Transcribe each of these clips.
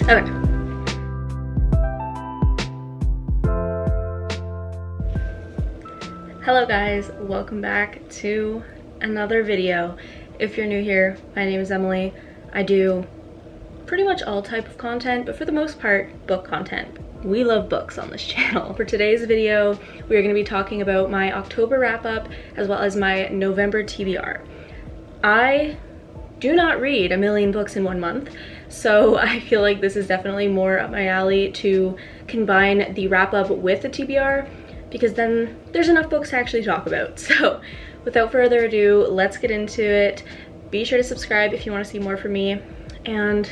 Okay. Hello guys, welcome back to another video. If you're new here, my name is Emily. I do pretty much all type of content, but for the most part, book content. We love books on this channel. For today's video, we are going to be talking about my October wrap-up as well as my November TBR. I do not read a million books in 1 month, so I feel like this is definitely more up my alley to combine the wrap-up with the TBR, because then there's enough books to actually talk about. So without further ado, let's get into it. Be sure to subscribe if you want to see more from me, and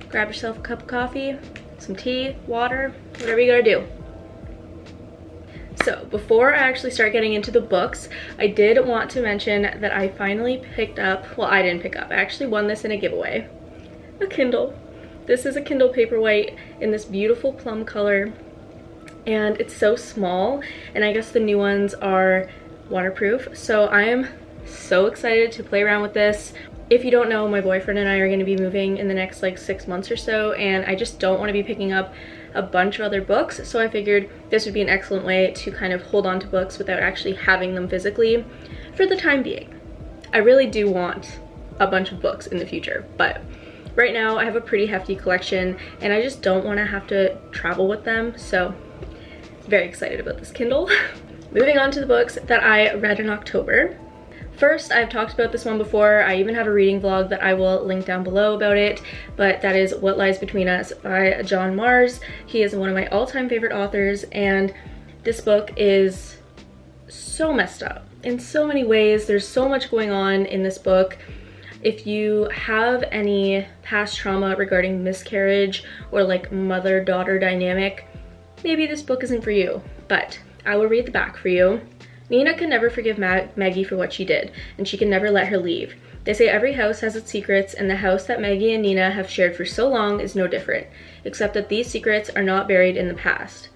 grab yourself a cup of coffee, some tea, water, whatever you gotta do. So before I actually start getting into the books, I did want to mention that I finally picked up, well, I didn't pick up, I actually won this in a giveaway, a Kindle. This is a Kindle Paperwhite in this beautiful plum color, and it's so small, and I guess the new ones are waterproof, so I am so excited to play around with this. If you don't know, my boyfriend and I are going to be moving in the next like 6 months or so, and I just don't want to be picking up a bunch of other books, so I figured this would be an excellent way to kind of hold on to books without actually having them physically for the time being. I really do want a bunch of books in the future, but right now I have a pretty hefty collection and I just don't want to have to travel with them, so very excited about this Kindle. Moving on to the books that I read in October. First, I've talked about this one before. I even have a reading vlog that I will link down below about it, but that is What Lies Between Us by John Mars. He is one of my all-time favorite authors, and this book is so messed up in so many ways. There's so much going on in this book. If you have any past trauma regarding miscarriage or like mother-daughter dynamic, maybe this book isn't for you, but I will read the back for you. Nina can never forgive Maggie for what she did, and she can never let her leave. They say every house has its secrets, and the house that Maggie and Nina have shared for so long is no different, except that these secrets are not buried in the past.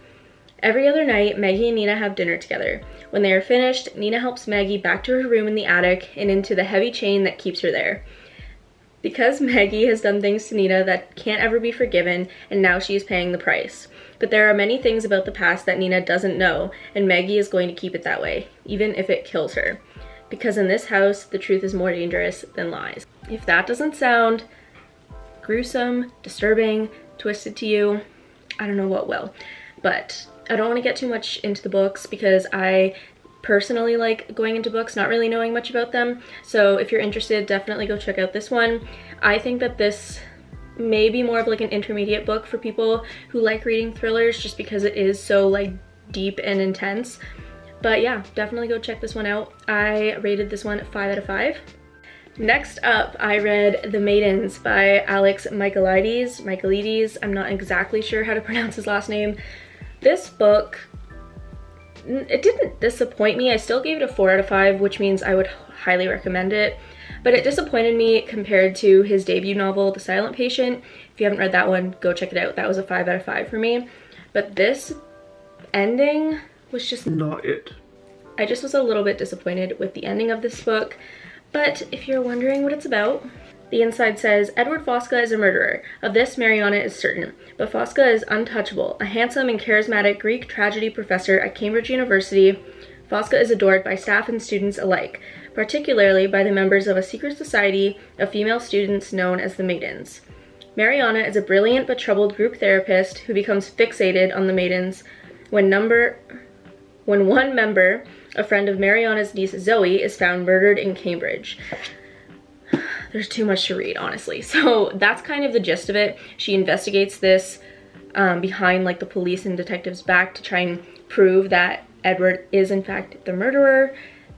Every other night, Maggie and Nina have dinner together. When they are finished, Nina helps Maggie back to her room in the attic and into the heavy chain that keeps her there. Because Maggie has done things to Nina that can't ever be forgiven, and now she is paying the price. But there are many things about the past that Nina doesn't know, and Maggie is going to keep it that way, even if it kills her. Because in this house, the truth is more dangerous than lies. If that doesn't sound gruesome, disturbing, twisted to you, I don't know what will. But I don't want to get too much into the books because I personally like going into books not really knowing much about them. So if you're interested, definitely go check out this one. I think that this may be more of like an intermediate book for people who like reading thrillers, just because it is so like deep and intense. But yeah, definitely go check this one out. I rated this one 5 out of 5. Next up, I read The Maidens by Alex Michaelides. I'm not exactly sure how to pronounce his last name. This book, it didn't disappoint me. I still gave it a 4 out of 5, which means I would highly recommend it. But it disappointed me compared to his debut novel, The Silent Patient. If you haven't read that one, go check it out. That was a 5 out of 5 for me. But this ending was just not it. I just was a little bit disappointed with the ending of this book. But if you're wondering what it's about, the inside says, Edward Fosca is a murderer. Of this, Mariana is certain. But Fosca is untouchable. A handsome and charismatic Greek tragedy professor at Cambridge University, Fosca is adored by staff and students alike, particularly by the members of a secret society of female students known as the Maidens. Mariana is a brilliant but troubled group therapist who becomes fixated on the Maidens when one member, a friend of Mariana's niece Zoe, is found murdered in Cambridge. There's too much to read, honestly. So that's kind of the gist of it. She investigates this behind like the police and detectives' back to try and prove that Edward is in fact the murderer.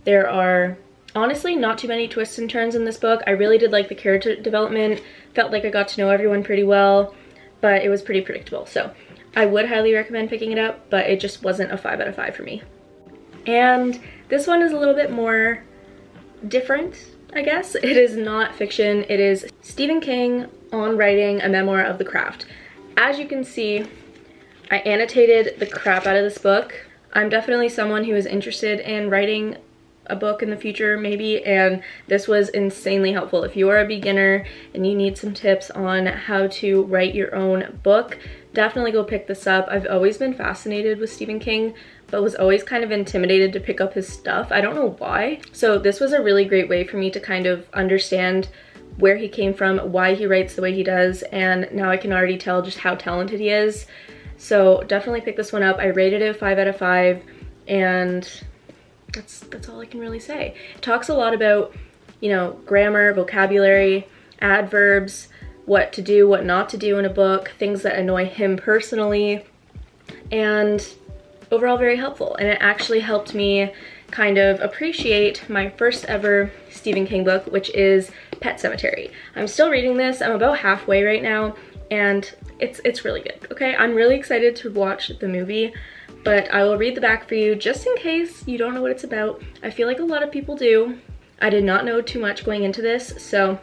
There are honestly not too many twists and turns in this book. I really did like the character development. Felt like I got to know everyone pretty well, but it was pretty predictable. So I would highly recommend picking it up, but it just wasn't a 5 out of 5 for me. And this one is a little bit more different, I guess. It is not fiction. It is Stephen King on writing a memoir of the craft. As you can see, I annotated the crap out of this book. I'm definitely someone who is interested in writing a book in the future maybe, and this was insanely helpful. If you are a beginner and you need some tips on how to write your own book, definitely go pick this up. I've always been fascinated with Stephen King, but was always kind of intimidated to pick up his stuff. I don't know why. So this was a really great way for me to kind of understand where he came from, why he writes the way he does, and now I can already tell just how talented he is. So definitely pick this one up. I rated it 5 out of 5, and that's all I can really say. It talks a lot about, you know, grammar, vocabulary, adverbs, what to do, what not to do in a book, things that annoy him personally, and overall very helpful. And it actually helped me kind of appreciate my first ever Stephen King book, which is Pet Sematary. I'm still reading this. I'm about halfway right now, and it's really good, okay? I'm really excited to watch the movie, but I will read the back for you just in case you don't know what it's about. I feel like a lot of people do. I did not know too much going into this, so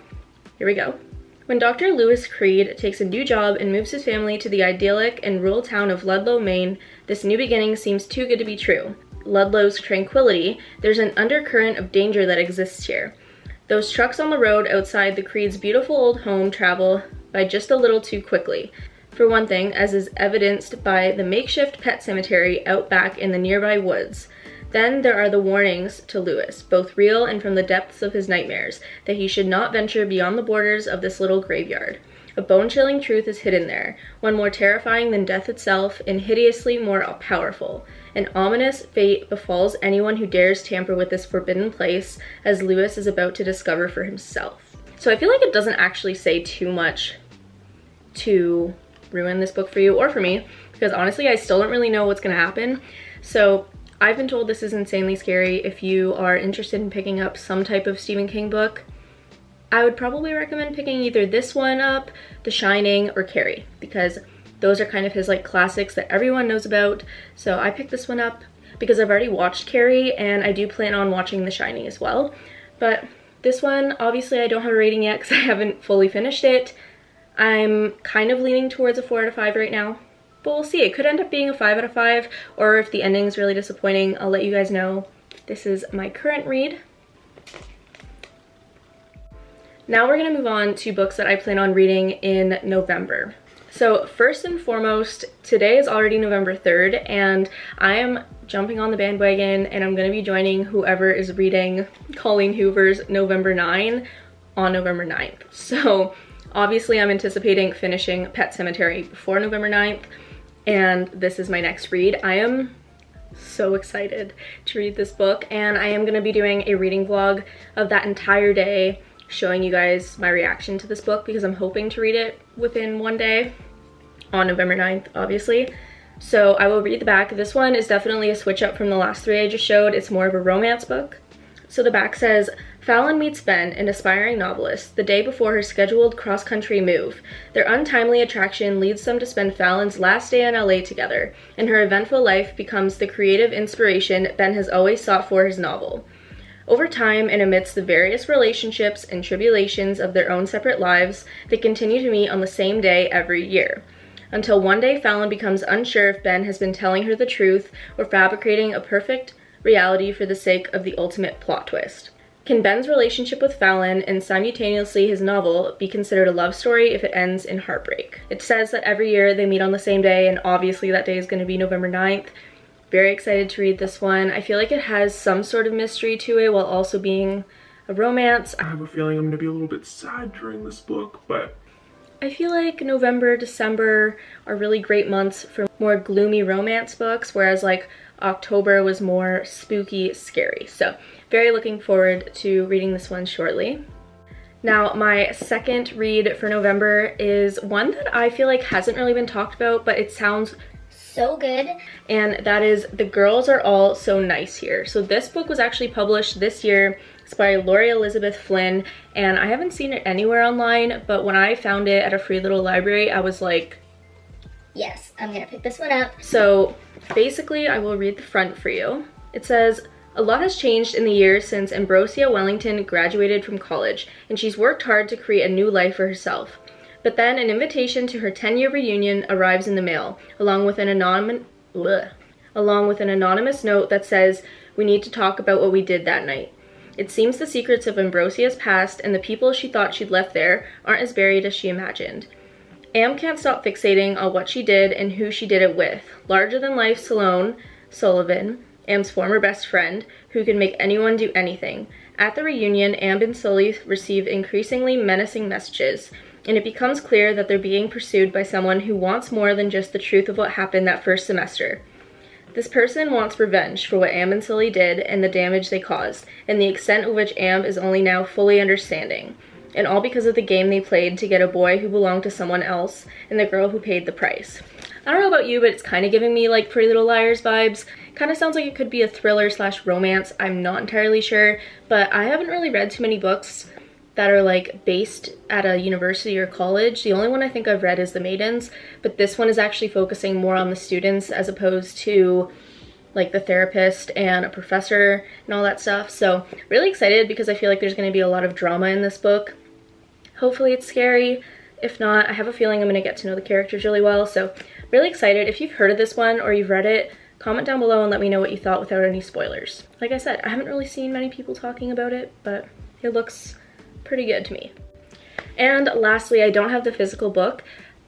here we go. When Dr. Lewis Creed takes a new job and moves his family to the idyllic and rural town of Ludlow, Maine, this new beginning seems too good to be true. Ludlow's tranquility, there's an undercurrent of danger that exists here. Those trucks on the road outside the Creed's beautiful old home travel by just a little too quickly. For one thing, as is evidenced by the makeshift pet cemetery out back in the nearby woods. Then there are the warnings to Lewis, both real and from the depths of his nightmares, that he should not venture beyond the borders of this little graveyard. A bone-chilling truth is hidden there, one more terrifying than death itself and hideously more powerful. An ominous fate befalls anyone who dares tamper with this forbidden place, as Lewis is about to discover for himself. So I feel like it doesn't actually say too much to ruin this book for you or for me, because honestly I still don't really know what's gonna happen. So I've been told this is insanely scary. If you are interested in picking up some type of Stephen King book, I would probably recommend picking either this one up, The Shining, or Carrie, because those are kind of his like classics that everyone knows about. So I picked this one up because I've already watched Carrie, and I do plan on watching The Shining as well. But this one, obviously I don't have a rating yet because I haven't fully finished it. I'm kind of leaning towards a 4 out of 5 right now, but we'll see. It could end up being a 5 out of 5, or if the ending's really disappointing, I'll let you guys know. This is my current read. Now we're gonna move on to books that I plan on reading in November. So first and foremost, today is already November 3rd, and I am jumping on the bandwagon, and I'm gonna be joining whoever is reading Colleen Hoover's November 9 on November 9th. So obviously I'm anticipating finishing Pet Sematary before November 9th, and this is my next read. I am so excited to read this book, and I am gonna be doing a reading vlog of that entire day, showing you guys my reaction to this book, because I'm hoping to read it within one day on November 9th, obviously. So I will read the back. This one is definitely a switch up from the last 3 I just showed. It's more of a romance book. So the back says, Fallon meets Ben, an aspiring novelist, the day before her scheduled cross-country move. Their untimely attraction leads them to spend Fallon's last day in LA together, and her eventful life becomes the creative inspiration Ben has always sought for his novel. Over time, and amidst the various relationships and tribulations of their own separate lives, they continue to meet on the same day every year. Until one day Fallon becomes unsure if Ben has been telling her the truth or fabricating a perfect reality for the sake of the ultimate plot twist. Can Ben's relationship with Fallon and simultaneously his novel be considered a love story if it ends in heartbreak? It says that every year they meet on the same day, and obviously that day is going to be November 9th. Very excited to read this one. I feel like it has some sort of mystery to it while also being a romance. I have a feeling I'm going to be a little bit sad during this book, but I feel like November, December are really great months for more gloomy romance books, whereas like October was more spooky, scary. So very looking forward to reading this one shortly. Now my second read for November is one that I feel like hasn't really been talked about, but it sounds so good. And that is The Girls Are All So Nice Here. So this book was actually published this year. It's by Laurie Elizabeth Flynn, and I haven't seen it anywhere online, but when I found it at a free little library, I was like, yes, I'm gonna pick this one up. So basically, I will read the front for you. It says, a lot has changed in the years since Ambrosia Wellington graduated from college, and she's worked hard to create a new life for herself. But then an invitation to her 10-year reunion arrives in the mail, along with an anonymous note that says, We need to talk about what we did that night. It seems the secrets of Ambrosia's past and the people she thought she'd left there aren't as buried as she imagined. Am can't stop fixating on what she did and who she did it with. Larger-than-life Sullivan, Am's former best friend, who can make anyone do anything. At the reunion, Am and Sully receive increasingly menacing messages, and it becomes clear that they're being pursued by someone who wants more than just the truth of what happened that first semester. This person wants revenge for what Am and Sully did and the damage they caused, and the extent of which Am is only now fully understanding. And all because of the game they played to get a boy who belonged to someone else and the girl who paid the price. I don't know about you, but it's kind of giving me like Pretty Little Liars vibes. Kind of sounds like it could be a thriller / romance. I'm not entirely sure, but I haven't really read too many books that are like based at a university or college. The only one I think I've read is The Maidens, but this one is actually focusing more on the students as opposed to like the therapist and a professor and all that stuff. So really excited because I feel like there's going to be a lot of drama in this book. Hopefully it's scary. If not, I have a feeling I'm going to get to know the characters really well. So really excited. If you've heard of this one or you've read it, comment down below and let me know what you thought without any spoilers. Like I said, I haven't really seen many people talking about it, but it looks pretty good to me. And lastly, I don't have the physical book,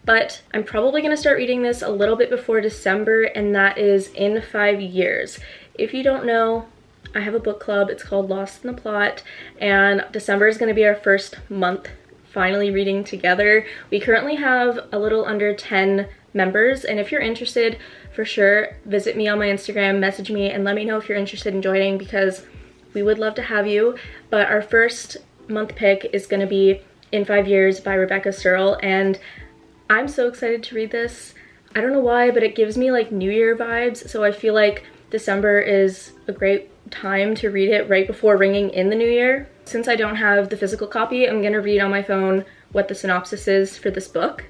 but I'm probably going to start reading this a little bit before December, and that is In 5 Years. If you don't know, I have a book club. It's called Lost in the Plot, and December is going to be our first month finally reading together. We currently have a little under 10 members, and if you're interested, for sure, visit me on my Instagram, message me, and let me know if you're interested in joining because we would love to have you. But our first month pick is going to be In 5 Years by Rebecca Searle, and I'm so excited to read this. I don't know why, but it gives me like New Year vibes, so I feel like December is a great time to read it right before ringing in the new year. Since I don't have the physical copy, I'm gonna read on my phone what the synopsis is for this book.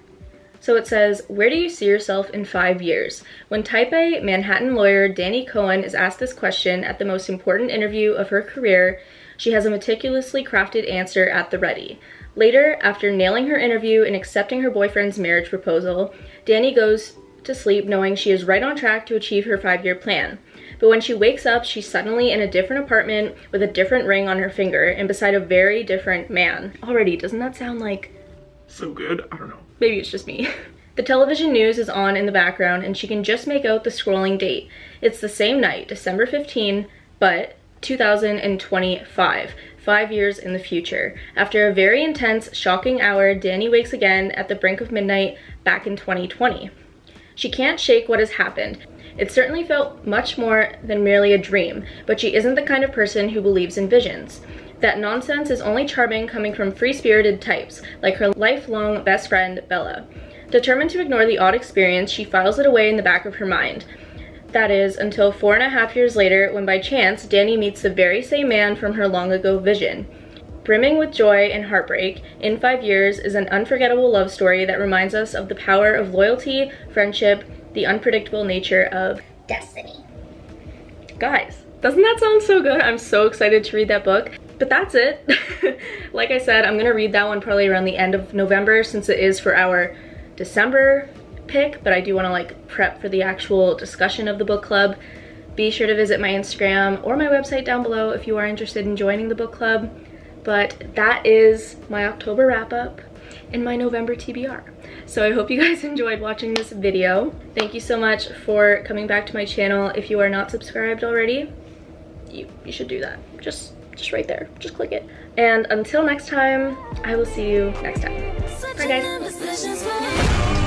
So it says, where do you see yourself in 5 years? When type A Manhattan lawyer Danny Cohen is asked this question at the most important interview of her career, she has a meticulously crafted answer at the ready. Later, after nailing her interview and accepting her boyfriend's marriage proposal, Danny goes to sleep knowing she is right on track to achieve her 5-year plan. But when she wakes up, she's suddenly in a different apartment with a different ring on her finger and beside a very different man. Already, doesn't that sound like... So good? I don't know. Maybe it's just me. The television news is on in the background and she can just make out the scrolling date. It's the same night, December 15, but 2025. 5 years in the future. After a very intense, shocking hour, Danny wakes again at the brink of midnight back in 2020. She can't shake what has happened. It certainly felt much more than merely a dream, but she isn't the kind of person who believes in visions. That nonsense is only charming coming from free-spirited types, like her lifelong best friend, Bella. Determined to ignore the odd experience, she files it away in the back of her mind. That is, until 4.5 years later, when by chance, Danny meets the very same man from her long-ago vision. Brimming with joy and heartbreak, In 5 Years is an unforgettable love story that reminds us of the power of loyalty, friendship, the unpredictable nature of destiny. Guys, doesn't that sound so good? I'm so excited to read that book. But that's it. Like I said, I'm gonna read that one probably around the end of November since it is for our December pick, but I do want to like prep for the actual discussion of the book club. Be sure to visit my Instagram or my website down below if you are interested in joining the book club. But that is my October wrap up and my November TBR. So I hope you guys enjoyed watching this video. Thank you so much for coming back to my channel. If you are not subscribed already, you should do that. Just right there, just click it. And until next time, I will see you next time. Bye guys.